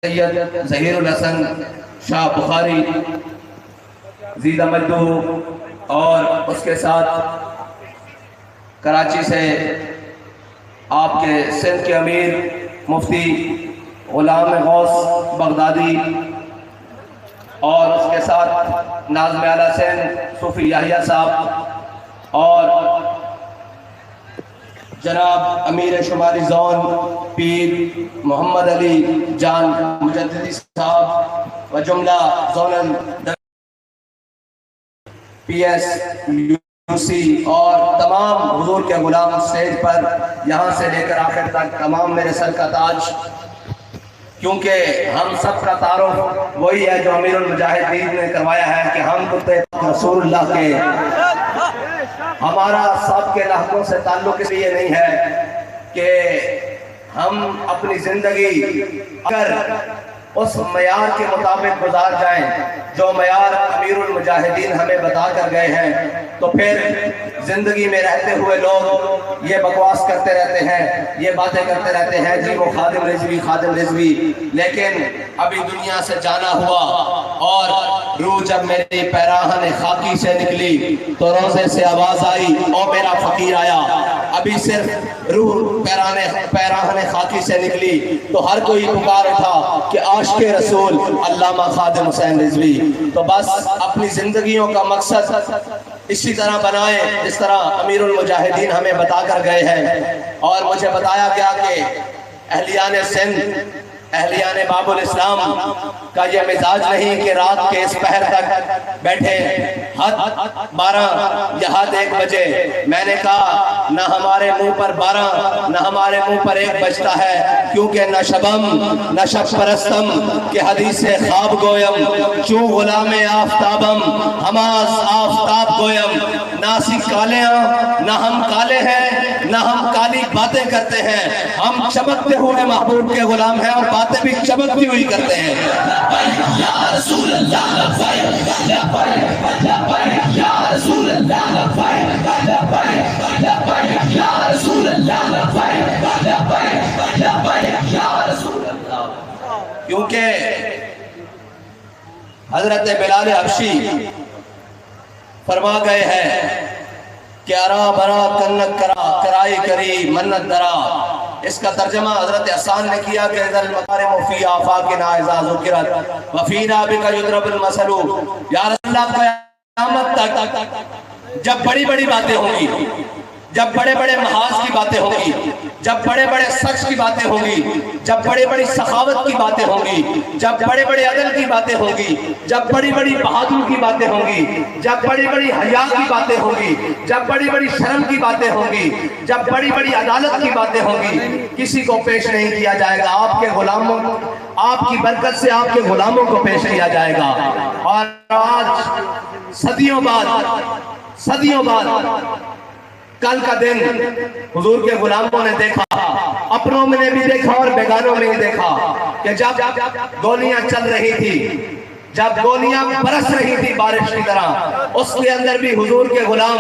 سید ظہیر الحسن شاہ بخاری زیدہ مجدو اور اس کے ساتھ کراچی سے آپ کے سندھ کے امیر مفتی غلام غوث بغدادی اور اس کے ساتھ ناظم اعلیٰ سندھ صوفی یحییٰ صاحب اور جناب امیر شمالی زون پیر محمد علی جان مجددی صاحب و جملہ زونل پی ایس یو سی اور تمام حضور کے غلام اسٹیج پر یہاں سے لے کر آخر تک تمام میرے سر کا تاج، کیونکہ ہم سب کا تعارف وہی ہے جو امیر المجاہدین نے کروایا ہے کہ ہم رسول اللہ کے، ہمارا سب کے لحظوں سے تعلق اس لیے نہیں ہے کہ ہم اپنی زندگی اگر اس معیار کے مطابق گزار جائیں جو معیار امیر المجاہدین ہمیں بتا کر گئے ہیں، تو پھر زندگی میں رہتے ہوئے لوگ یہ بکواس کرتے رہتے ہیں، یہ باتیں کرتے رہتے ہیں جی وہ خادم رضوی، لیکن ابھی دنیا سے جانا ہوا اور روح جب میری پیراہن خاکی سے نکلی تو روزے سے آواز آئی او میرا فقیر آیا۔ ابھی صرف روح پیراہن خاکی سے نکلی تو ہر کوئی پکار اٹھا کہ عاشق رسول علامہ خادم حسین رضوی۔ تو بس اپنی زندگیوں کا مقصد اسی طرح بنائیں جس طرح امیر المجاہدین ہمیں بتا کر گئے ہیں، اور مجھے بتایا گیا کہ اہلیان سندھ، اہلیان باب الاسلام کا یہ مزاج نہیں کہ رات کے اس پہر تک بیٹھے حد 12 یا حد 1 بجے۔ میں نے کہا نہ ہمارے منہ پر 12 نہ ہمارے منہ پر 1 بجتا ہے، کیونکہ نہ شبم نہ شب پرستم کہ حدیث خواب گویم چوں غلام آفتابم ہماز آفتاب گویم۔ ناسی کالیاں نہ ہم کالے ہیں نہ ہم کالی باتیں کرتے ہیں، ہم چمکتے ہوئے محبوب کے غلام ہیں اور باتیں بھی چمکتی ہوئی کرتے ہیں۔ یا رسول اللہ یا رسول اللہ یا رسول اللہ یا رسول اللہ۔ کیونکہ حضرت بلال حبشی فرما گئے ہیں کہ ارا برا کنک کرا کرائی کری منت درا۔ اس کا ترجمہ حضرت حسان نے کیا کہ اذا المکارم فی آفاقنا اذا ذکرت وفینا بک یضرب المثل۔ یا رسول اللہ قیامت تک جب بڑی بڑی باتیں ہوں گی، جب بڑے بڑے محاذ کی باتیں ہوں گی، جب بڑے بڑے سچ کی باتیں ہوں گی، جب بڑی بڑی سخاوت کی باتیں ہوں گی، جب بڑے بڑے عدل کی باتیں ہوں گی، جب بڑی بڑی بہادری کی باتیں ہوں گی، جب بڑی بڑی حیا کی باتیں ہوں گی، جب بڑی بڑی شرم کی باتیں ہوں گی، جب بڑی بڑی عدالت کی باتیں ہوں گی، کسی کو پیش نہیں کیا جائے گا، آپ کے غلاموں، آپ کی برکت سے آپ کے غلاموں کو پیش کیا جائے گا۔ اور آج صدیوں بعد کل کا دن حضور کے غلاموں نے دیکھا، اپنوں میں نے بھی دیکھا اور بیگانوں میں بھی دیکھا کہ جب گولیاں چل رہی تھی، جب گولیاں برس رہی تھی بارش کی طرح، اس کے اندر بھی حضور کے غلام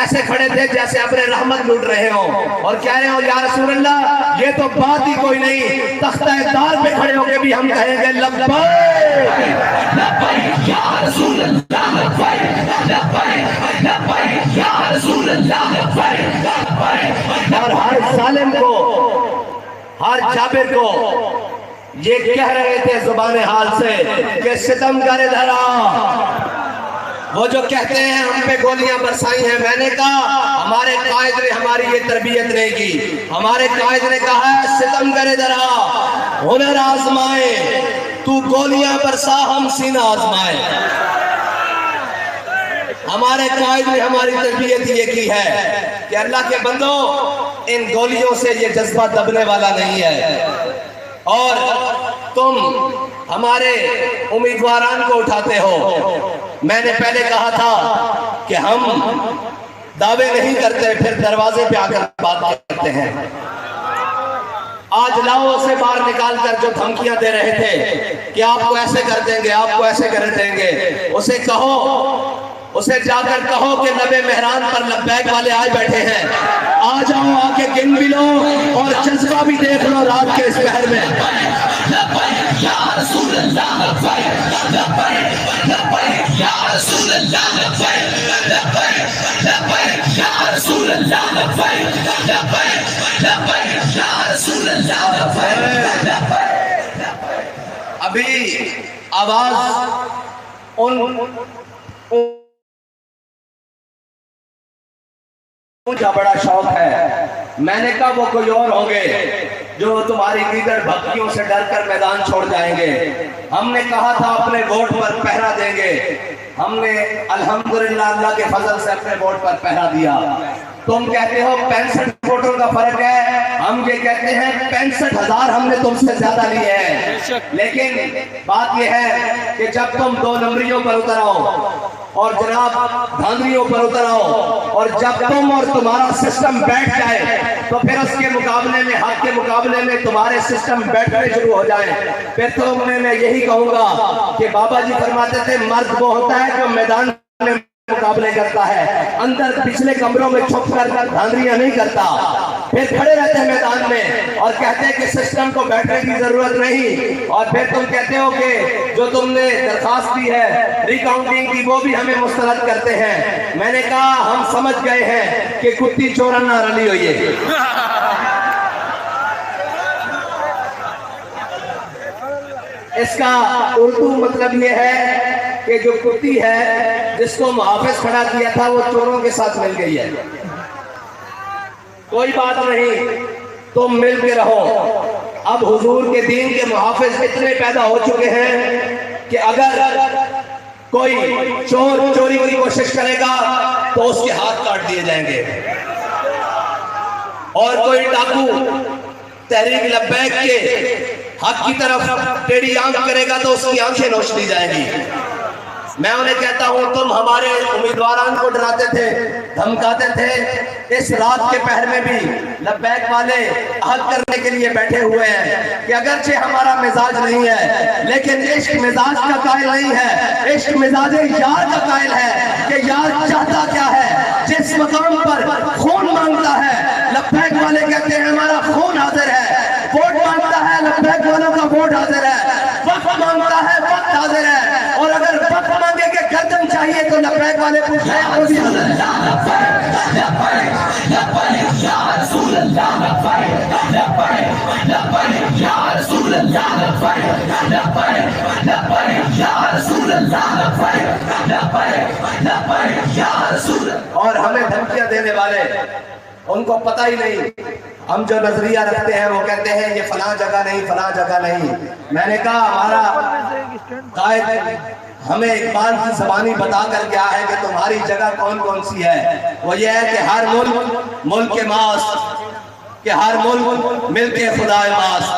ایسے کھڑے تھے جیسے اپنے رحمت لوٹ رہے ہوں اور کہہ رہے ہوں یا رسول اللہ یہ تو بات ہی کوئی نہیں، تختہ دار پہ کھڑے ہو کے بھی ہم کہیں گے لبیک لبیک یا رسول اللہ لبیک لبیک یا رسول اللہ لبیک۔ اور ہر ظالم کو، ہر جابر کو یہ کہہ رہے تھے زبان حال سے کہ ستم گر دھرا، وہ جو کہتے ہیں ہم پہ گولیاں برسائی ہیں۔ میں نے کہا ہمارے قائد نے ہماری یہ تربیت نہیں کی، ہمارے قائد نے کہا ہے ستم گر دھرا ہنر آزمائے، تو گولیاں برسا ہم سینہ آزمائے۔ ہمارے قائد نے ہماری تربیت یہ کی ہے کہ اللہ کے بندو ان گولیوں سے یہ جذبہ دبنے والا نہیں ہے، اور تم ہمارے امیدواران کو اٹھاتے ہو۔ میں نے پہلے کہا تھا کہ ہم دعوے نہیں کرتے پھر دروازے پہ آ کر بات کرتے ہیں۔ آج لاؤ اسے باہر نکال کر جو دھمکیاں دے رہے تھے کہ آپ کو ایسے کر دیں گے، آپ کو ایسے کر دیں گے، اسے کہو، اسے جا کر کہو کہ لبے مہران پر لبیک والے آئے بیٹھے ہیں، آ جاؤ، آ کے گن بھی لو اور جذبہ بھی دیکھ لو رات کے اس پہر میں۔ اللہ لبیک لبیک لبیک یا رسول اللہ لبیک لبیک لبیک یا رسول اللہ لبیک لبیک لبیک یا رسول اللہ لبیک لبیک. ابھی آواز مجھے بڑا شوق ہے. میں نے کہا وہ کوئی اور ہوں گے جو تمہاری دیگر بھکتیوں سے ڈر کر میدان چھوڑ جائیں گے. ہم نے کہا تھا اپنے ووٹ پر پہرا دیں گے. ہم نے الحمدللہ اللہ کے فضل سے اپنے ووٹ پر پہرا دیا. تم کہتے ہو 65 ووٹوں کا فرق ہے, ہم یہ کہتے ہیں 65,000 ہم نے تم سے زیادہ لیے ہیں. لیکن بات یہ ہے کہ جب تم 2 نمبریوں پر اتر آؤ اور جناب دھاندلیوں پر اتر آؤ اور جب تم اور تمہارا سسٹم بیٹھ جائے تو پھر اس کے مقابلے میں, حق کے مقابلے میں تمہارے سسٹم بیٹھنے شروع ہو جائیں. پھر تو میں یہی کہوں گا کہ بابا جی فرماتے تھے مرد وہ ہوتا ہے جو میدان میں مقابلے کرتا ہے, اندر پچھلے کمروں میں چھپ کر دھاندلیاں نہیں کرتا. پھر کھڑے رہتے ہیں میدان میں اور کہتے ہیں کہ سسٹم کو بیٹھنے کی ضرورت نہیں. اور پھر تم کہتے ہو کہ جو تم نے درخواست دی ہے ریکاؤنٹنگ کی وہ بھی ہمیں مسترد کرتے ہیں. میں نے کہا ہم سمجھ گئے ہیں کہ کتی چورن نہ رلی ہوئی ہے. اس کا اردو مطلب یہ ہے کہ جو کتی ہے جس کو محافظ کھڑا کیا تھا وہ چوروں کے ساتھ مل گئی ہے. کوئی بات نہیں, تم مل کے رہو. اب حضور کے دین کے محافظ اتنے پیدا ہو چکے ہیں کہ اگر کوئی چور چوری کی کوشش کرے گا تو اس کے ہاتھ کاٹ دیے جائیں گے, اور کوئی ڈاکو تحریک لبیک کے حق کی طرف ٹیڑھی آنکھ کرے گا تو اس کی آنکھیں نوچ لی جائیں گی. میں انہیں کہتا ہوں تم ہمارے امیدواران کو ڈراتے تھے, دھمکاتے تھے. اس رات کے پہر میں بھی لبیک والے عہد کرنے کے لیے بیٹھے ہوئے ہیں کہ اگرچہ ہمارا مزاج نہیں ہے لیکن عشق مزاج کا قائل نہیں ہے, عشق مزاج یار کا قائل ہے کہ یار چاہتا کیا ہے. جس مقام پر خون مانگتا ہے لبیک والے کہتے ہیں ہمارا خون حاضر ہے. ووٹ مانگتا ہے لبیک والوں کا ووٹ حاضر ہے. وقت مانگتا ہے وقت حاضر ہے. اور اگر وقت مانگے کہ گردن چاہیے تو لبیک والے پوچھیں وہ بھی حاضر ہے. یا رسول اللہ لبیک لبیک یا رسول اللہ لبیک لبیک یا رسول اللہ لبیک لبیک یا رسول. اور ہمیں دھمکیاں دینے والے ان کو پتہ ہی نہیں. ہم جو نظریہ رکھتے ہیں وہ کہتے ہیں یہ فلاں جگہ نہیں فلاں جگہ نہیں. میں نے کہا ہمارا قائد ہمیں اقبال کی زبانی بتا کر گیا ہے کہ تمہاری جگہ کون کون سی ہے. وہ یہ ہے کہ ہر ملک ملک کے ماس, کہ ہر ملک مل کے خدا ماس.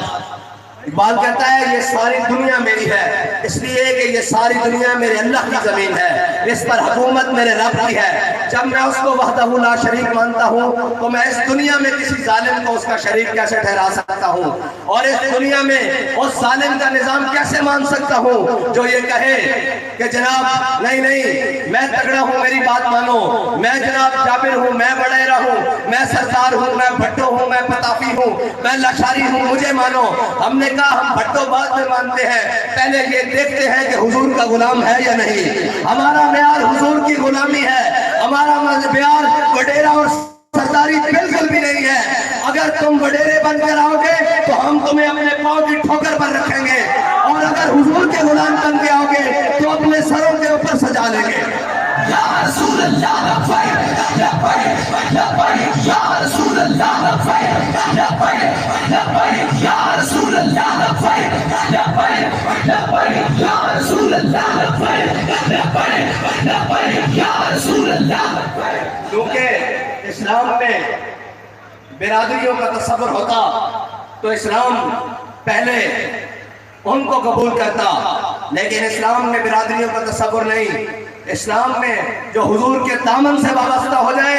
اقبال کہتا ہے یہ ساری دنیا میری ہے اس لیے کہ یہ ساری دنیا میرے اللہ کی زمین ہے, اس پر حکومت میرے رب کی ہے. جب میں اس کو وحدہ لا شریک مانتا ہوں تو میں اس دنیا میں کسی ظالم کو اس کا شریک کیسے ٹھہرا سکتا ہوں, اور اس دنیا میں اس ظالم کا نظام کیسے مان سکتا ہوں جو یہ کہے کہ جناب نہیں نہیں میں تگڑا ہوں میری بات مانو, میں جناب جابر ہوں, میں بڑیرہ ہوں, میں سردار ہوں, میں بھٹو ہوں, میں پتافی ہوں, میں لاشاری ہوں, مجھے مانو. ہم نے کہا ہم بھٹو بعد میں مانتے ہیں, پہلے یہ دیکھتے ہیں کہ حضور کا غلام ہے یا نہیں. ہمارا معیار حضور کی غلامی ہے, ہمارا معیار وڈیرہ اور سرداری بالکل بھی نہیں ہے. اگر تم وڈیرے بن کر آؤ گے تو ہم تمہیں اپنے پاؤں کی ٹھوکر پر رکھیں گے, اور اگر حضور کے غلام بن کے آؤ گے تو اپنے سروں کے اوپر سجا لیں گے. یا رسول اللہ لبیک لبیک لبیک یا رسول اللہ لبیک لبیک لبیک یا رسول اللہ لبیک لبیک لبیک یا رسول اللہ لبیک لبیک لبیک یا رسول اللہ. کیونکہ اسلام میں برادریوں کا تصور ہوتا تو اسلام پہلے ان کو قبول کرتا, لیکن اسلام میں برادریوں کا تصور نہیں. اسلام میں جو حضور کے دامن سے وابستہ ہو جائے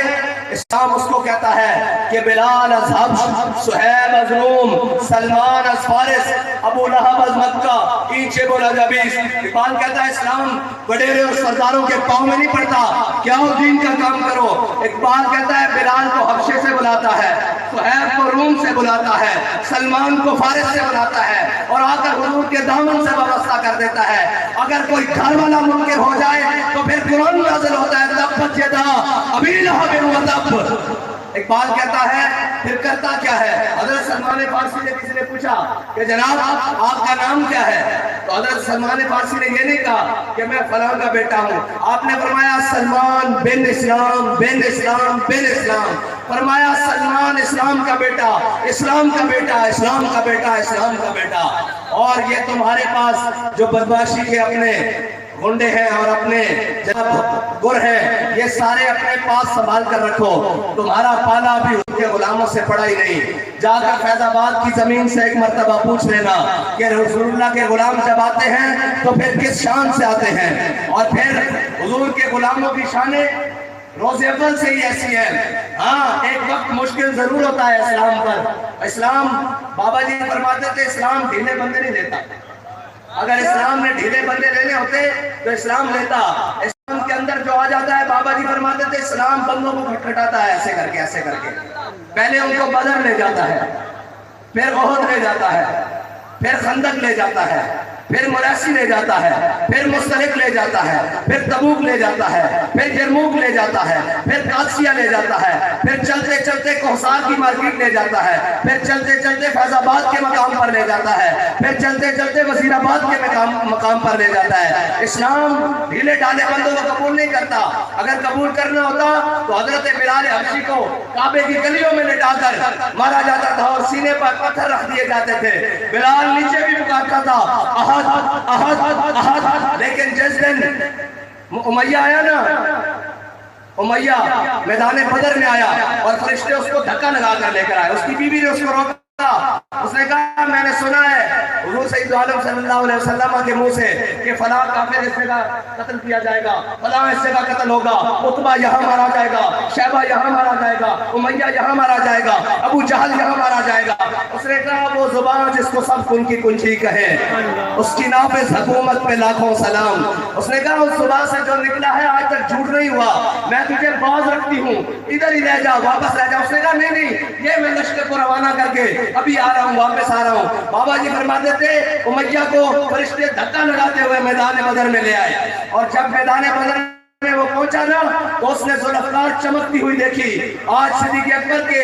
اسلام اس کو کہتا ہے کہ بلال از حبش, سہیب از روم, سلمان از فارس, ابو لہب از مکہ, اینچے بولا جبیس. اقبال کہتا ہے اسلام وڈیرے اور سرداروں کے پاؤں میں نہیں پڑتا, کیا ہو دین کا کام کرو. اقبال کہتا ہے بلال کو حبشے سے بلاتا ہے, سہیب کو روم سے بلاتا ہے, سلمان کو فارس سے بلاتا ہے, اور آ کر حضور کے دامن سے وابستہ راستہ کر دیتا ہے. اگر کوئی گھر والا منکر ہو جائے تو پھر قرآن نازل ہوتا ہے تبت یدا ابی لہب وتب. اقبال کہتا ہے پھر کرتا کیا ہے. حضرت سلمان فارسی نے کسی نے پوچھا کہ جناب آپ کا نام کیا ہے, تو حضرت سلمان فارسی نے یہ نہیں کہا کہ میں فلاں کا بیٹا ہوں. آپ نے فرمایا سلمان بن اسلام بن اسلام بن اسلام. فرمایا سلمان اسلام کا بیٹا, اسلام کا بیٹا, اسلام کا بیٹا, اسلام کا بیٹا. اور یہ تمہارے پاس جو بدمعاشی کے اپنے گنڈے ہیں اور اپنے جناب گر ہیں, یہ سارے اپنے پاس سنبھال کر رکھو. تمہارا پالا بھی ان کے غلاموں سے پڑا ہی نہیں. جا کر فیض آباد کی زمین سے ایک مرتبہ پوچھ لینا کہ رسول اللہ کے غلام جب آتے ہیں تو پھر کس شان سے آتے ہیں, اور پھر حضور کے غلاموں کی شانیں روز اول سے ہی ایسی ہے. ہاں ایک وقت مشکل ضرور ہوتا ہے اسلام پر. اسلام بابا جی فرماتے تھے اسلام ڈھیلے بندے نہیں دیتا. اگر اسلام نے ڈھیلے بندے لینے ہوتے تو اسلام لیتا. اسلام کے اندر جو آ جاتا ہے, بابا جی فرماتے تھے اسلام بندوں کو کھٹکھٹاتا ہے ایسے کر کے ایسے کر کے. پہلے ان کو بدر لے جاتا ہے, پھر احد لے جاتا ہے, پھر خندق لے جاتا ہے, پھر مراسی لے جاتا ہے, پھر مستلق لے جاتا ہے, پھر تبوک لے جاتا ہے, پھر جرموک لے جاتا ہے, پھر قادسیہ لے جاتا ہے, پھر چلتے چلتے کوہسار کی مارکیٹ لے جاتا ہے, پھر چلتے چلتے فیض آباد کے مقام پر لے جاتا ہے, پھر چلتے چلتے وزیر آباد کے مقام پر لے جاتا ہے. اسلام ڈھیلے ڈالے بندوں کو قبول نہیں کرتا. اگر قبول کرنا ہوتا تو حضرت بلال حبشی کو کعبے کی گلیوں میں لٹا کر مارا جاتا تھا اور سینے پر پتھر رکھ دیے جاتے تھے. بلال نیچے بھی پکارتا تھا احد احد احد. لیکن جس دن امیہ آیا نا, امیہ میدان بدر میں آیا اور فرشتے اس کو دھکا لگا کر لے کر آئے. اس کی بیوی نے اس کو روکا. اس نے کہا میں نے سنا ہے حضور سید عالم صلی اللہ علیہ وسلم کے منہ سے کہ فلاں کافر اس جگہ قتل کیا جائے گا, فلاں اس جگہ قتل ہوگا, عتبہ یہاں مارا جائے گا, شیبہ یہاں مارا جائے گا, امیہ یہاں مارا جائے گا, ابو جہل یہاں مارا جائے گا. اس نے کہا وہ زبان جس کو سب کن کی کنجی کہے اس کی نافذ حکومت پہ لاکھوں سلام. اس نے کہا اس زبان سے جو نکلا ہے آج تک جھوٹ نہیں ہوا, میں تجھے باز رکھتی ہوں, ادھر ہی رہ جا, واپس رہ جا. اس نے کہا نہیں نہیں, یہ میں لشکر کو روانہ کر کے ابھی آ رہا ہوں, واپس آ رہا ہوں. بابا جی فرماتے تھے امیہ کو فرشتے دھکا لگاتے ہوئے میدان بدر میں لے آئے, اور جب میدان بدر میں وہ پہنچا نا تو اس نے ذوالفقار چمکتی ہوئی دیکھی. آج صدیق اکبر کے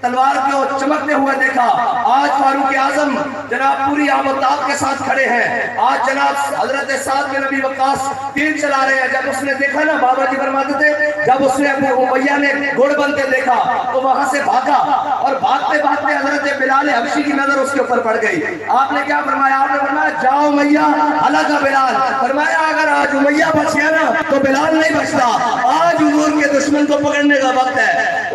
تلوار کو چمکتے ہوئے دیکھا, آج فاروق اعظم جناب پوری آب و تاب کے ساتھ کھڑے ہیں, آج جناب حضرت سعد بن ابی وقاص تیر چلا رہے ہیں. جب اس نے دیکھا نا, بابا جی فرماتے تھے جب اس نے امیہ نے گھوڑ بن کے دیکھا تو وہاں سے بھاگا, اور بھاگتے بھاگتے حضرت بلال حبشی کی نظر اس کے اوپر پڑ گئی. آپ نے کیا فرمایا؟ آپ نے فرمایا جاؤ امیہ ہلاک بلال. فرمایا اگر آج امیہ بچ گیا نا تو بلال نہیں بچتا. آج حضور کے دشمن کو پکڑنے کا وقت ہے.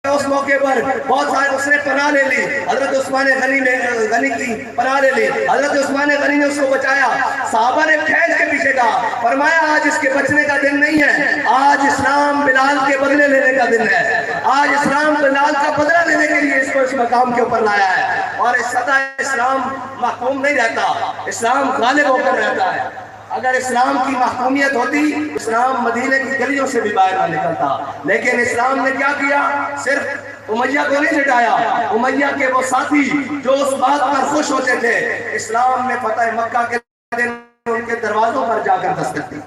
اس موقع پر بہت سارے اس نے پناہ لے لی. حضرت عثمان غنی کی پناہ لے لی. حضرت عثمان غنی نے اس کو بچایا. صحابہ نے کھینچ کے پیچھے کہا, فرمایا آج اس کے بچنے کا دن نہیں ہے, آج اسلام بلال کے بدلے لینے کا دن ہے. آج اسلام بلال کا بدلہ لینے کے لیے اس کو اس مقام کے اوپر لایا ہے. اور اس سدا اسلام محکوم نہیں رہتا, اسلام غالب ہو کر رہتا ہے. اگر اسلام کی محکومیت ہوتی اسلام مدینے کی گلیوں سے بھی باہر نہ نکلتا. لیکن اسلام نے کیا کیا؟ صرف امیہ کو نہیں جٹایا, امیہ کے وہ ساتھی جو اس بات پر خوش ہوتے تھے. اسلام نے فتح مکہ کے دن ان کے دروازوں پر جا کر دستک دی.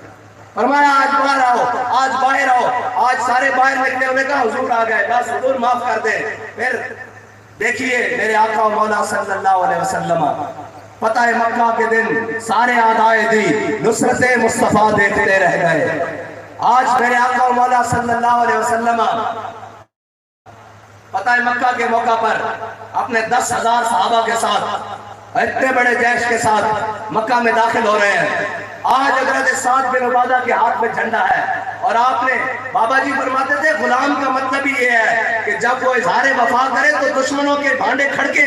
فرمایا آج باہر آؤ, آج باہر آؤ. آج سارے باہر نکلے, انہوں نے کہا حضور آ گئے, بس حضور معاف کر دیں. پھر دیکھیے میرے آقا و مولا صلی اللہ علیہ وسلم فتح مکہ کے دن سارے آدائے دی نصرت مصطفیٰ دیکھتے رہ گئے. آج میرے آقا و مولا صلی اللہ علیہ وسلم فتح مکہ کے موقع پر اپنے 10,000 صحابہ کے ساتھ اتنے بڑے جیش کے ساتھ مکہ میں داخل ہو رہے ہیں. آج حضرت سعد بن عبادہ کے ہاتھ میں جھنڈا ہے. اور آپ نے بابا جی فرماتے تھے غلام کا مطلب یہ ہے کہ جب وہ اظہار وفا کرے تو دشمنوں کے بھانڈے کھڑکے,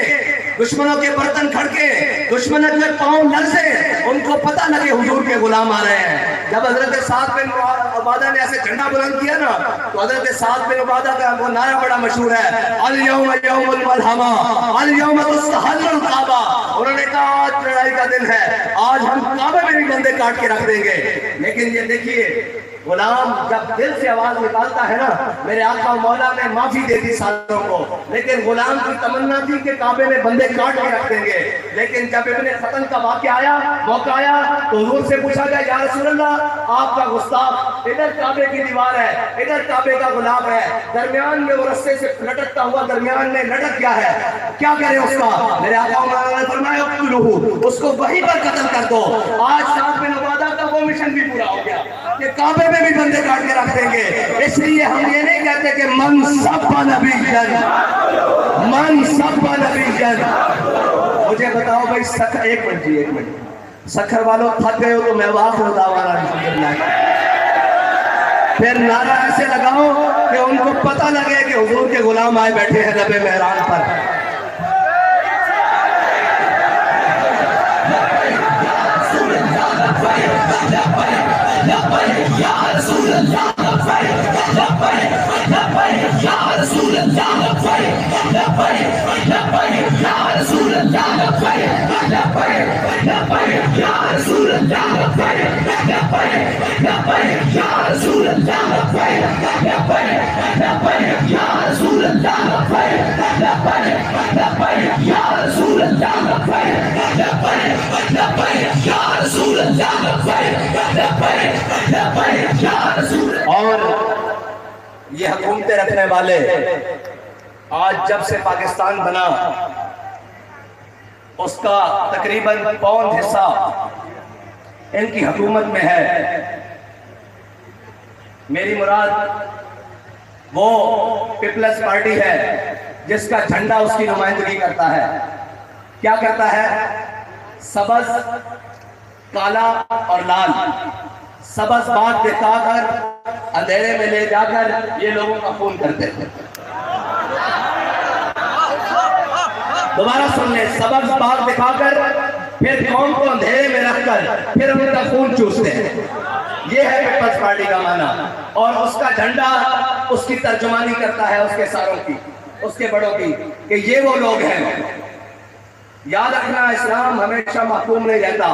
دشمنوں کے برتن کھڑکے, دشمنوں کے پاؤں لرزے, ان کو پتہ لگے حضور کے غلام آ رہے ہیں. جب حضرت سعد بن عبادہ نے ایسے جھنڈا بلند کیا نا تو حضرت سعد بن عبادہ کا وہ نعرہ بڑا مشہور ہے, الیوم یوم الملحمہ الیوم تستحل الکعبہ. انہوں نے کہا آج لڑائی کا دن ہے, آج ہم کعبے میں بھی بندے کاٹ کے رکھ دیں گے. لیکن یہ دیکھیے غلام جب دل سے آواز نکالتا ہے نا، میرے آقا مولا نے معافی دے دی ساتھیوں کو، لیکن غلام کی تمنا تھی کہ کعبے میں بندے کاٹ کے رکھ دیں گے، لیکن جب ابن ختن کا واقعہ آیا، موقع آیا، تو حضور سے پوچھا گیا یا رسول اللہ آپ کا گستاخ، ادھر کعبے کی دیوار ہے، ادھر کعبے کا غلام ہے، درمیان میں وہ رستے سے لٹکتا ہوا درمیان میں لٹک گیا ہے، کیا کرے اس کا؟ میرے آقا مولا نے فرمایا اقتلوہ، اس کو وہیں پر قتل کر دو۔ آج سعد بن عبادہ کا وہ مشن بھی پورا ہو گیا کہ کعبے میں بھی بندے کاٹ کے رکھ دیں گے۔ اس لیے ہم یہ نہیں کہتے کہ من سب نبی جن، من سب نبی جن۔ مجھے بتاؤ بھائی سکھر، ایک منٹ، سکھر والوں تھک گئے ہو تو میں واقع دعوانا الحمدللہ، پھر نعرہ ایسے لگاؤ کہ ان کو پتہ لگے کہ حضور کے غلام آئے بیٹھے ہیں لبے مہران پر۔ اور یہ حکومتیں رکھنے والے آج جب سے پاکستان بنا اس کا تقریباً پون حصہ ان کی حکومت میں ہے۔ میری مراد وہ پیپلز پارٹی ہے جس کا جھنڈا اس کی نمائندگی کرتا ہے۔ کیا کرتا ہے؟ سبز، کالا اور لال، سبز باغ دکھا کر اندھیرے میں لے جا کر یہ لوگوں کا خون کرتے تھے۔ دوبارہ سن لیں، سبز باغ دکھا کر پھر قوم کو اندھیرے میں رکھ کر پھر ان کا خون چوستے ہیں۔ یہ ہے پیپلز پارٹی کا معنی، اور اس کا جھنڈا اس کی ترجمانی کرتا ہے اس کے ساروں کی، اس کے بڑوں کی، کہ یہ وہ لوگ ہیں۔ یاد رکھنا اسلام ہمیشہ محکوم نہیں رہتا،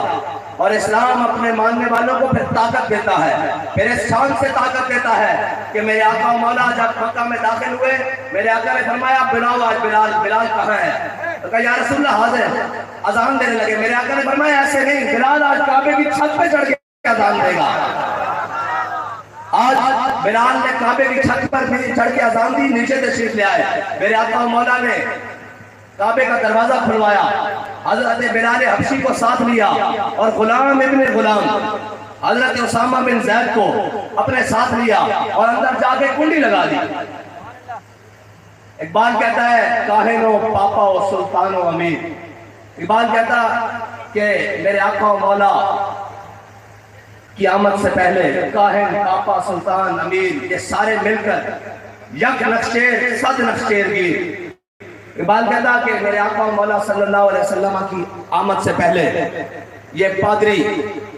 اور اسلام اپنے ماننے والوں کو پھر طاقت دیتا ہے، پھر اس شان سے طاقت دیتا ہے کہ میرے آقا و مولا جب مکہ میں داخل ہوئے، میرے آقا نے فرمایا بلاؤ آج بلال، بلال کہاں ہے؟ تو کہا یا رسول اللہ حاضر، اذان دینے لگے۔ میرے آقا نے فرمایا ایسے نہیں، بلال آج کعبے کی چھت پہ چڑھ کے اذان دے گا۔ آج بلال نے کعبے کی چھت پر چڑھ کے اذان دی، نیچے تشریف لے آئے۔ میرے آقا و مولا نے کعبے کا دروازہ کھلوایا، حضرت بلال حبشی کو ساتھ لیا اور غلام ابن غلام حضرت اسامہ بن زید کو اپنے ساتھ لیا اور اندر جا کے کنڈی لگا دی۔ اقبال کہتا ہے کاہن و پاپا و سلطان و امیر، اقبال کہتا کہ میرے آقا و مولا کی آمد سے پہلے کاہن، پاپا، سلطان، امیر یہ سارے مل کر یک نقشیر صد نقشیر گیر۔ اقبال کہتا کہ میرے آقا و مولا صلی اللہ علیہ وسلم کی آمد سے پہلے یہ پادری،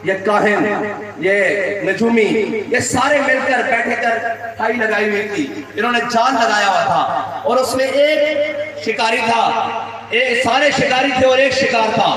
یہ کاہن، یہ نجومی یہ سارے مل کر بیٹھے کر کھائی لگائی ہوئی تھی، انہوں نے جال لگایا ہوا تھا اور اس میں ایک شکاری تھا، سارے شکاری تھے اور ایک شکار تھا،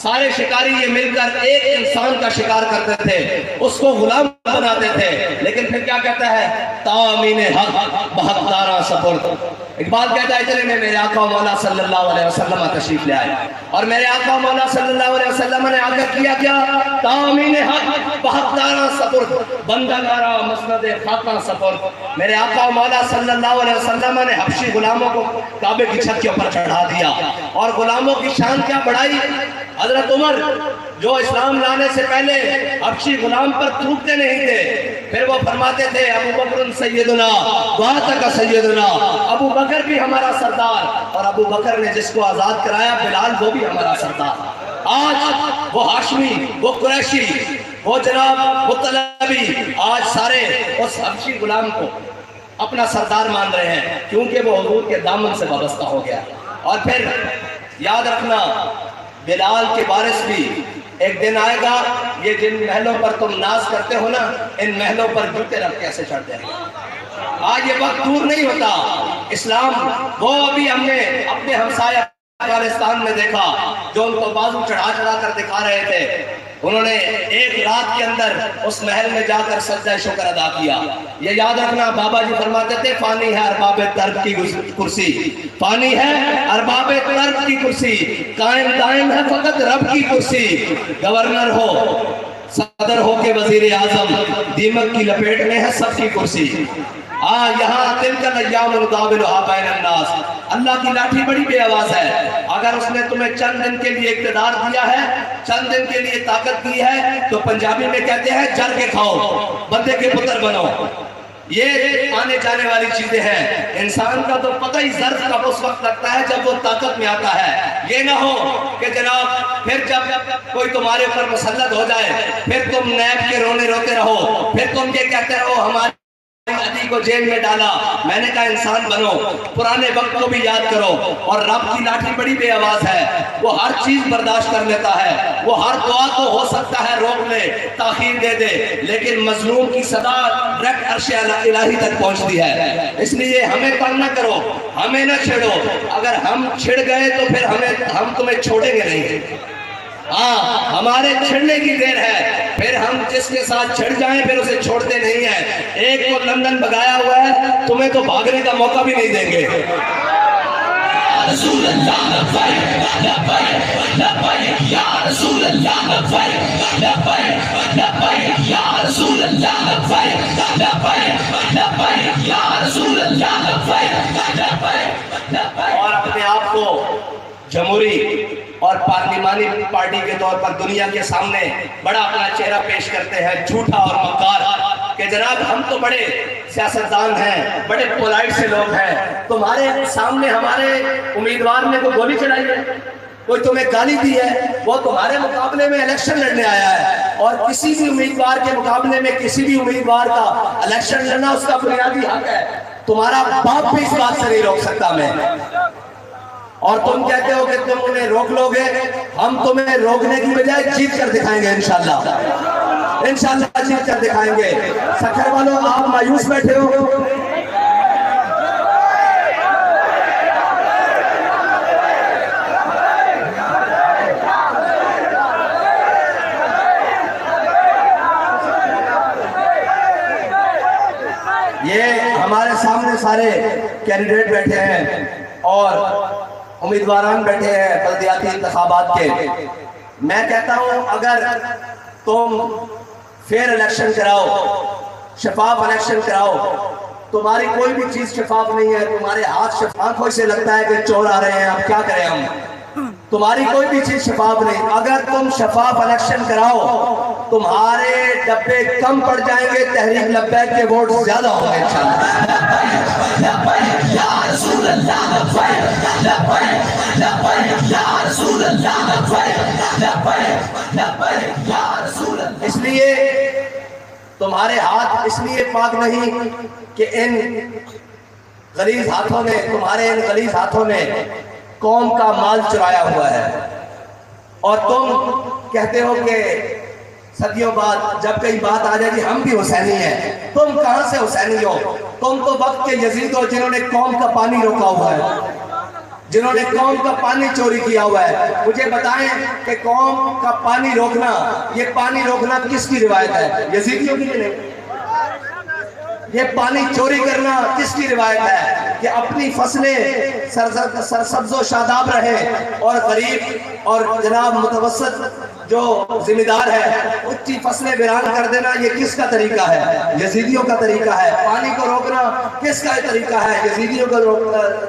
سارے شکاری یہ مل کر ایک انسان کا شکار کرتے تھے، اس کو غلام بناتے تھے، لیکن پھر کیا کہتا ہے تامین حق بحقدارہ سپرد۔ اقبال کہتا ہے اتنے میں میرے آقا و مولا صلی اللہ علیہ وسلم تشریف لے آئے، اور میرے آقا و مولا صلی اللہ علیہ وسلم نے آگے کیا کیا تامین حق بحقدارہ سپرد، بندگارہ مسند خاکہ سپرد۔ میرے آقا و مولا صلی اللہ علیہ وسلم نے حبشی غلاموں کو کعبے کی چھت کے اوپر چڑھا دیا، اور غلاموں کی شان کیا بڑھائی؟ حضرت عمر جو اسلام لانے سے پہلے حبشی غلام پر تھوکتے نہیں تھے، پھر وہ فرماتے تھے ابو بکر سیدنا واتک سیدنا، ابو بکر بھی ہمارا سردار، اور ابو بکر نے جس کو آزاد کرایا بلال وہ بھی ہمارا سردار۔ آج وہ ہاشمی، وہ قریشی، وہ جناب مطلبی آج سارے اس حبشی غلام کو اپنا سردار مان رہے ہیں، کیونکہ وہ حضور کے دامن سے وابستہ ہو گیا۔ اور پھر یاد رکھنا بلال کے وارث بھی ایک دن آئے گا، یہ جن محلوں پر تم ناز کرتے ہو نا، ان محلوں پر جوتے رکھ کیسے چڑھ جائیں گے۔ آج یہ وقت دور نہیں ہوتا، اسلام وہ ابھی ہم نے اپنے ہمسایہ افغانستان میں دیکھا جو ان کو بازو چڑھا چڑھا کر دکھا رہے تھے، انہوں نے ایک رات کے اندر اس محل میں جا کر سجدہ شکر ادا کیا۔ یہ یاد رکھنا، بابا جی فرماتے تھے فانی ہے ارباب طرب کی کرسی، فانی ہے ارباب طرب کی کرسی، قائم دائم ہے فقط رب کی کرسی۔ گورنر ہو، صدر ہو کے وزیر اعظم، دیمک کی لپیٹ میں ہے سب کی کرسی۔ یہاں تلک الایام نداولها بین الناس، اللہ کی لاٹھی بڑی بے آواز ہے۔ اگر اس نے تمہیں چند دن کے لیے اقتدار دیا ہے، چند دن کے لیے طاقت دی ہے، تو پنجابی میں کہتے ہیں جر کے کھاؤ، بندے کے پتر بنو۔ یہ آنے جانے والی چیزیں ہیں۔ انسان کا تو پتہ ہی ظرف کا اس وقت لگتا ہے جب وہ طاقت میں آتا ہے۔ یہ نہ ہو کہ جناب پھر جب کوئی تمہارے اوپر مسلط ہو جائے، پھر تم نیب کے رونے روتے رہو، پھر تم یہ کہتے رہو ہمارے عدی کو جیل میں ڈالا۔ میں نے کہا انسان بنو، پرانے وقت کو بھی یاد کرو، اور رب کی لاٹھی بڑی بے آواز ہے، وہ ہر چیز برداشت کر لیتا ہے، وہ ہر دعا کو ہو سکتا ہے روک لے، تاخیر دے دے، لیکن مظلوم کی صدا ڈائریکٹ عرش الہی تک پہنچتی ہے۔ اس لیے ہمیں تنگ نہ کرو، ہمیں نہ چھیڑو، اگر ہم چھڑ گئے تو پھر ہم تمہیں چھوڑیں گے نہیں۔ ہمارے چھڑنے کی دیر ہے، پھر ہم جس کے ساتھ چھڑ جائیں پھر اسے چھوڑتے نہیں ہیں۔ ایک کو لندن بھگایا ہوا ہے، تمہیں تو بھاگنے کا موقع بھی نہیں دیں گے۔ رسول اللہ لبیک لبیک لبیک یا رسول اللہ لبیک لبیک لبیک یا رسول اللہ لبیک لبیک لبیک یا رسول اللہ لبیک لبیک۔ اور اپنے آپ کو جمہوری اور پارلیمانی پارٹی کے طور پر دنیا کے سامنے بڑا اپنا چہرہ پیش کرتے ہیں، جھوٹا اور مکار، کہ جناب ہم تو بڑے سیاستدان ہیں، بڑے پولائٹ سے لوگ ہیں، تمہارے سامنے ہمارے امیدوار نے کوئی گولی چلائی ہے، کوئی تمہیں گالی دی ہے، وہ تمہارے مقابلے میں الیکشن لڑنے آیا ہے، اور کسی بھی امیدوار کے مقابلے میں کسی بھی امیدوار کا الیکشن لڑنا اس کا بنیادی حق ہے۔ تمہارا باپ بھی اس بات سے نہیں روک سکتا میں، اور تم کہتے ہو کہ تم انہیں روک لو گے، ہم تمہیں روکنے کی بجائے جیت کر دکھائیں گے انشاءاللہ، انشاءاللہ جیت کر دکھائیں گے۔ سکھر والوں آپ مایوس بیٹھے ہو، یہ ہمارے سامنے سارے کینڈیڈیٹ بیٹھے ہیں اور امیدواران بیٹھے ہیں بلدیاتی انتخابات کے۔ میں کہتا ہوں اگر تم فیئر الیکشن کراؤ، شفاف الیکشن کراؤ، تمہاری کوئی بھی چیز شفاف نہیں ہے، تمہارے ہاتھ آنکھوں سے لگتا ہے کہ چور آ رہے ہیں، اب کیا کریں ہم، تمہاری کوئی بھی چیز شفاف نہیں۔ اگر تم شفاف الیکشن کراؤ، تمہارے ڈبے کم پڑ جائیں گے، تحریک لبیک کے ووٹ زیادہ ہوں گے انشاءاللہ۔ اس لیے تمہارے ہاتھ اس لیے پاک نہیں کہ ان غلیظ ہاتھوں نے، تمہارے ان غلیظ ہاتھوں نے قوم کا مال چرایا ہوا ہے، اور تم کہتے ہو کہ صدیوں بعد جب کئی بات آ جائے گی ہم بھی حسینی ہیں۔ تم کہاں سے حسینی ہو؟ تم تو وقت کے یزید ہو جنہوں نے قوم کا پانی روکا ہوا ہے، جنہوں نے قوم کا پانی چوری کیا ہوا ہے۔ مجھے بتائیں کہ قوم کا پانی روکنا، یہ پانی روکنا کس کی روایت ہے؟ یزیدیوں کی نہیں۔ یہ پانی چوری کرنا کس کی روایت ہے؟ کہ اپنی فصلیں سرسبز و شاداب رہے، اور غریب اور جناب متوسط جو ذمہ دار ہے اس کی فصلیں ویران کر دینا، یہ کس کا طریقہ ہے؟ یزیدیوں کا طریقہ ہے۔ پانی کو روکنا کس کا طریقہ ہے؟ یزیدیوں کا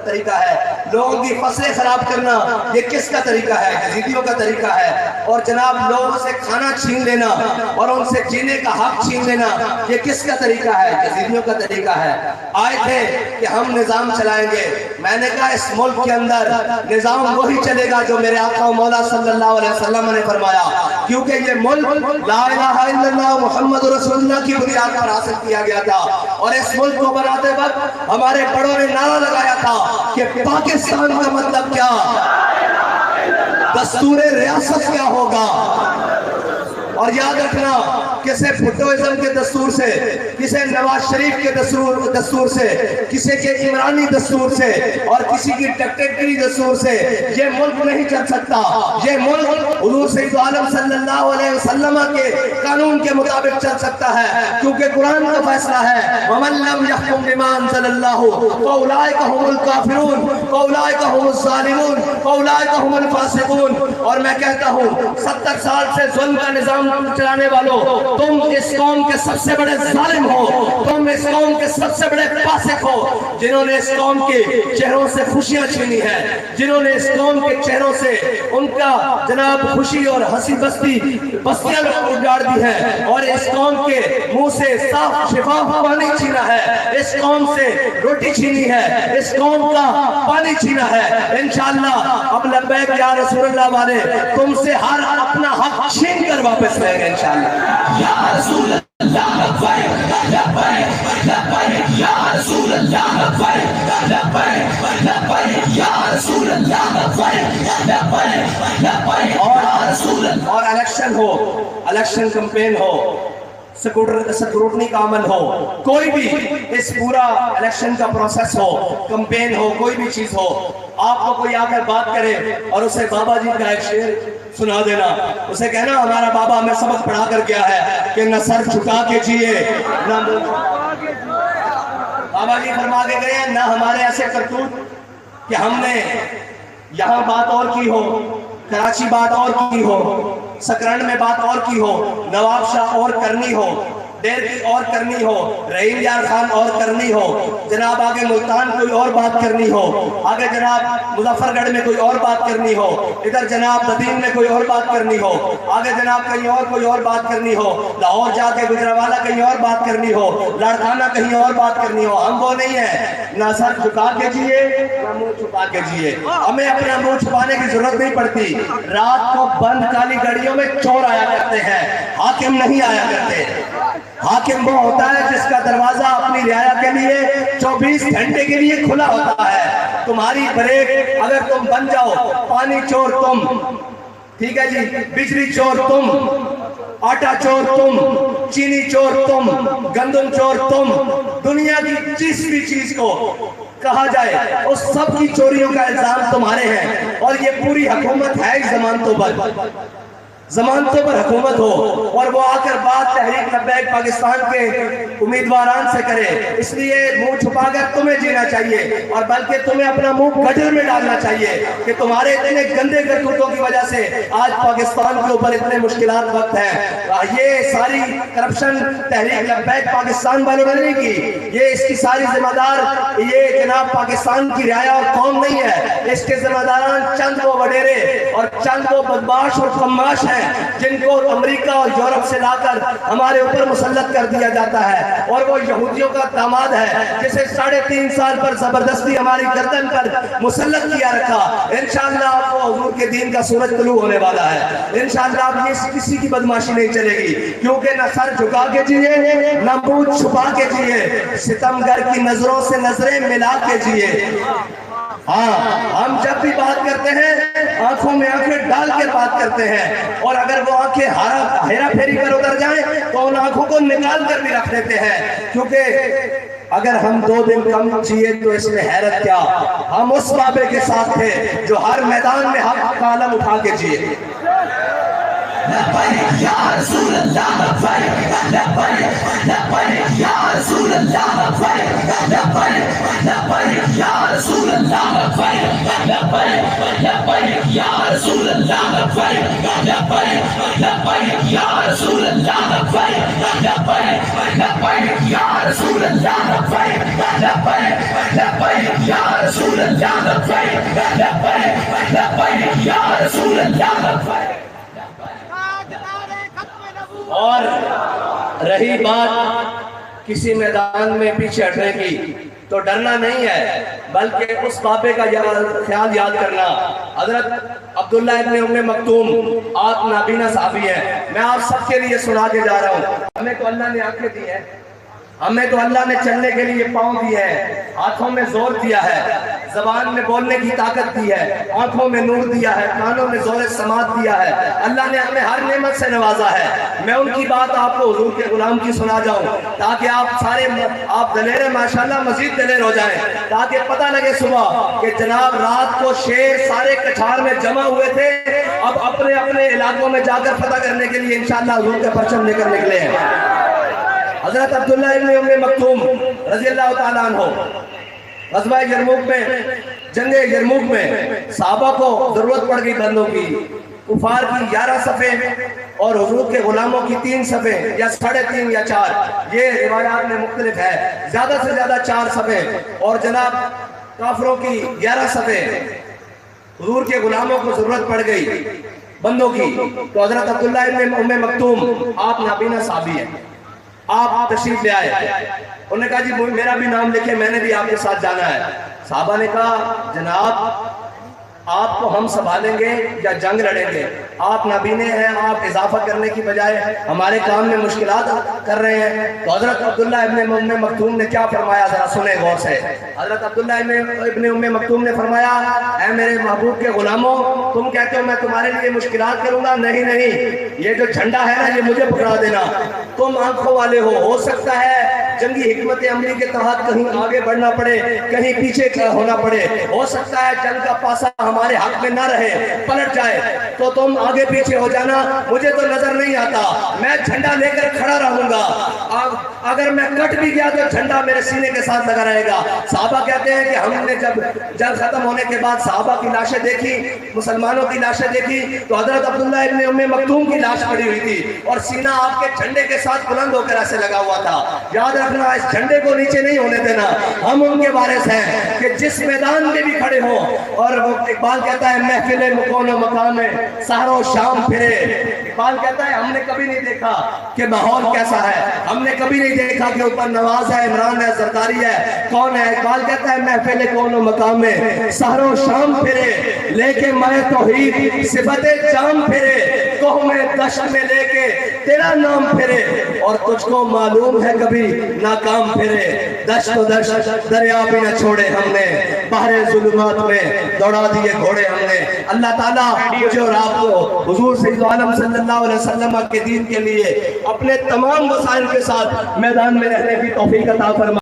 طریقہ ہے۔ لوگوں کی فصلیں خراب کرنا یہ کس کا طریقہ ہے؟ یزیدیوں کا طریقہ ہے۔ اور جناب لوگوں سے کھانا چھین لینا اور ان سے جینے کا حق چھین لینا یہ کس کا طریقہ ہے؟ یزیدیوں کا طریقہ ہے۔ آئے تھے کہ ہم نظام چلائیں گے، میں نے کہا اس ملک کے اندر نظام وہی چلے گا جو میرے آقا و مولا صلی اللہ علیہ وسلم نے فرمایا، کیونکہ یہ ملک لا الہ الا اللہ محمد رسول اللہ کی بنیاد پر حاصل کیا گیا تھا، اور اس ملک کو بناتے وقت ہمارے بڑوں نے نعرہ لگایا تھا کہ پاکستان کا مطلب کیا، دستور ریاست کیا ہوگا، اور یاد رکھنا کسی بھٹوازم کے دستور سے، کسی نواز شریف کے دستور سے، کسی کے عمرانی دستور سے اور کسی کی ڈکٹیٹری دستور سے یہ ملک نہیں چل سکتا. یہ ملک حضور سید عالم صلی اللہ علیہ وسلم کے قانون کے مطابق چل سکتا ہے، کیونکہ قرآن کا فیصلہ ہے وَمَن لَّمْ يَحْكُم بِمَا أَنزَلَ اللَّهُ فَأُولَٰئِكَ هُمُ الْكَافِرُونَ فَأُولَٰئِكَ هُمُ الظَّالِمُونَ فَأُولَٰئِكَ هُمُ الْفَاسِقُونَ. اور میں کہتا ہوں 70 سال سے ظلم کا نظام چلانے والوں، تم اس قوم کے سب سے بڑے ظالم ہو، تم اس قوم کے سب سے بڑے فاسق ہو، جنہوں نے اس قوم کے چہروں سے خوشیاں چھینی ہے، جنہوں نے اس قوم کے چہروں سے ان کا جناب خوشی اور ہنسی بستیاں اجاڑ دی ہے، اور اس قوم کے منہ سے صاف شفاف پانی چھینا ہے، اس قوم سے روٹی چھینی ہے، اس قوم کا پانی چھینا ہے. انشاءاللہ اب لبیک یا رسول اللہ والے تم سے ہر اپنا حق چھین کر واپس لیں گے انشاءاللہ. یا رسول اللہ لبیک لبیک لبیک یا رسول اللہ لبیک لبیک لبیک یا رسول اللہ لبیک لبیک لبیک. اور الیکشن ہو، الیکشن کمپین ہو، سکروٹنی کا عمل ہو، کوئی بھی اس پورا الیکشن کا پروسیس ہو، کمپین ہو، کوئی بھی چیز ہو، آپ کو کوئی آ کر بات کرے اور اسے بابا جی کا ایک شعر سنا دینا، اسے کہنا ہمارا بابا ہمیں سبق پڑھا کر گیا ہے کہ نہ سر جھکا کے جیے نہ بابا جی فرما کے گئے ہیں، نہ ہمارے ایسے کرتوت کہ ہم نے یہاں بات اور کی ہو، کراچی بات اور کی ہو، سکرن میں بات اور کی ہو، نواب شاہ اور کرنی ہو، دیر کی اور کرنی ہو، رحیم یار خان اور کرنی ہو، جناب آگے ملتان کوئی اور بات کرنی ہو، آگے جناب مظفر گڑھ میں کوئی اور بات کرنی ہو، ادھر جناب ددین میں کوئی اور بات کرنی ہو، آگے جناب کہیں اور کوئی اور بات کرنی ہو، لاہور جا کے گجرانوالہ کہیں اور بات کرنی ہو، لاڑکانہ کہیں اور بات کرنی ہو. ہم وہ نہیں ہیں، نہ سر جھکا کے جیے نہ منہ چھپا کے جیے. ہمیں اپنا منہ چھپانے کی ضرورت نہیں پڑتی. رات کو بند کالی گاڑیوں میں چور آیا کرتے ہیں، حاکم نہیں آیا کرتے. حاکم وہ ہوتا ہے جس کا دروازہ اپنی رعایا کے لیے 24 گھنٹے کے لیے کھلا ہوتا ہے. تمہاری بریک اگر تم بن جاؤ، پانی چور تم، ٹھیک ہے جی، بجلی چور تم، آٹا چور تم، چینی چور تم، گندم چور تم، دنیا کی جس بھی چیز کو کہا جائے اس سب کی چوریوں کا الزام تمہارے ہیں. اور یہ پوری حکومت ہے ضمانتوں پر حکومت ہو، اور وہ آ کر بات تحریک لبیک پاکستان کے امیدواران سے کرے. اس لیے منہ چھپا کر تمہیں جینا چاہیے، اور بلکہ تمہیں اپنا منہ گٹر میں ڈالنا چاہیے کہ تمہارے اتنے گندے کرتوتوں کی وجہ سے آج پاکستان کے اوپر اتنے مشکلات وقت ہیں. یہ ساری کرپشن تحریک لبیک پاکستان والوں نے نہیں کی، یہ اس کی ساری ذمہ دار یہ جناب پاکستان کی رعایا اور قوم نہیں ہے. اس کے ذمہ داران چند وہ وڈیرے اور چند وہ بدماش اور قماش ہیں جن کو امریکہ اور یورپ سے لا کر ہمارے اوپر مسلط کر دیا جاتا ہے. اور وہ یہودیوں کا داماد ہے جسے 3.5 سال پر زبردستی ہماری گردن پر مسلط کیا رکھا. انشاءاللہ آپ کو حضور کے دین کا سورج طلوع ہونے والا ہے. انشاءاللہ آپ یہ کسی کی بدماشی نہیں چلے گی، کیونکہ نہ سر جھکا کے جیے نہ منہ چھپا کے جیے، ستمگر کی نظروں سے نظریں ملا کے جیے. ہاں، ہم جب بھی بات کرتے ہیں آنکھوں میں آنکھیں ڈال کے بات کرتے ہیں، اور اگر وہ آنکھیں ہیرا پھیری کر ادھر جائیں تو ان آنکھوں کو نکال کر بھی رکھ دیتے ہیں. کیونکہ اگر ہم 2 دن کم جیے تو اس میں حیرت کیا، ہم اس بابے کے ساتھ تھے جو ہر میدان میں حق کا علم اٹھا کے جیے. لبیک یا رسول اللہ لبیک لبیک لبیک یا رسول اللہ لبیک لبیک لبیک یا رسول اللہ لبیک لبیک لبیک یا رسول اللہ لبیک لبیک لبیک یا رسول اللہ لبیک لبیک لبیک یا رسول اللہ لبیک لبیک لبیک یا رسول اللہ لبیک لبیک لبیک یا رسول اللہ لبیک. اور رہی بات کسی میدان میں پیچھے ہٹنے کی، تو ڈرنا نہیں ہے بلکہ اس بابے کا خیال یاد کرنا. حضرت عبداللہ ابن ام مکتوم آپ نابینا صحابی ہیں، میں آپ سب کے لیے سنا کے جا رہا ہوں. ہمیں تو اللہ نے آنکھیں دی ہیں، ہمیں تو اللہ نے چلنے کے لیے پاؤں دیے ہیں، ہاتھوں میں زور دیا ہے، زبان میں بولنے کی طاقت دی ہے، آنکھوں میں نور دیا ہے، کانوں میں زور سماعت دیا ہے، اللہ نے ہمیں ہر نعمت سے نوازا ہے۔ میں ان کی بات آپ کو حضور کے غلام کی سنا جاؤں تاکہ آپ دلیر ماشاءاللہ مزید دلیر ہو جائیں، تاکہ پتہ لگے صبح کہ جناب رات کو شیر سارے کٹھار میں جمع ہوئے تھے، اب اپنے اپنے علاقوں میں جا کر فتح کرنے کے لیے انشاءاللہ حضور کے پرچم لے کر نکلے ہیں۔ حضرت عبداللہ ابن ام مکتوم رضی اللہ تعالیٰ عنہ غزوہ یرموک میں، جنگ یرموک میں صحابہ کو ضرورت پڑ گئی بندوں کی، کفار کی 11 صفیں اور حضور کے غلاموں کی 3 صفیں یا 3.5 یا 4، یہ روایات میں مختلف ہے، زیادہ سے زیادہ 4 صفیں اور جناب کافروں کی 11 صفیں، حضور کے غلاموں کو ضرورت پڑ گئی بندوں کی، تو حضرت عبداللہ ابن ام مکتوم آپ نابینا صحابی ہیں، آپ تشریف لے آئے، انہوں نے کہا جی میرا بھی نام لکھے، میں نے بھی آپ کے ساتھ جانا ہے۔ صحابہ نے کہا جناب آپ کو ہم سنبھالیں گے یا جنگ لڑیں گے؟ آپ نابینے ہیں، آپ اضافہ کرنے کی بجائے ہمارے کام میں مشکلات کر رہے ہیں۔ تو حضرت عبداللہ ابن ام مکتوم نے کیا فرمایا، ذرا سنیں غور سے۔ حضرت عبداللہ ابن ام مکتوم نے فرمایا اے میرے محبوب کے غلاموں، تم کہتے ہو میں تمہارے لیے مشکلات کروں گا، نہیں نہیں، یہ جو جھنڈا ہے نا یہ مجھے پکڑا دینا، تم آنکھوں والے ہو سکتا ہے جنگی حکمت عملی کے تحت کہیں آگے بڑھنا پڑے، کہیں پیچھے ہونا پڑے، ہو سکتا ہے جنگ کا پاسا ہمارے حق میں نہ رہے، پلٹ جائے، تو تم آگے پیچھے ہو جانا، مجھے تو نظر نہیں آتا، میں جھنڈا لے کر کھڑا رہوں گا، اگر میں کٹ بھی گیا تو جھنڈا میرے سینے کے ساتھ لگا رہے گا۔ صحابہ کہتے ہیں کہ ہم نے جب جنگ ختم ہونے کے بعد صحابہ کی لاشیں دیکھی، مسلمانوں کی لاشیں دیکھی، تو حضرت عبداللہ ابن ام مکتوم کی لاش پڑی ہوئی تھی اور سینہ آپ کے جھنڈے کے ساتھ بلند ہو کر ایسے لگا ہوا تھا۔ یاد رکھنا اس جھنڈے کو نیچے نہیں ہونے دینا، ہم ان کے وارث ہیں کہ جس میدان میں بھی کھڑے ہوں، اور وہ اقبال کہتا ہے محفل مکون و مقام میں سحر و شام پھرے، اقبال کہتا ہے ہم نے کبھی نہیں دیکھا کہ ماحول کیسا ہے، ہم نے کبھی نہیں دیکھا کہ اوپر نواز ہے، عمران ہے، زرداری ہے، کون ہے۔ اقبال کہتا ہے محفل کون و مقام میں سحر و شام پھرے، لے کے میں توحید صفت جام پھرے، کوہ میں دشت میں لے کے تیرا نام پھرے، اور تجھ کو معلوم ہے کبھی ناکام پھرے، دشت و دشت دریا بھی نہ چھوڑے ہم نے، بحر ظلمات میں دوڑا دیے گھوڑے ہم نے۔ اللہ تعالیٰ مجھے اور آپ کو حضور سید عالم صلی اللہ علیہ وسلم کے دین کے لیے اپنے تمام وسائل کے ساتھ میدان میں رہنے کی توفیق عطا فرمائے۔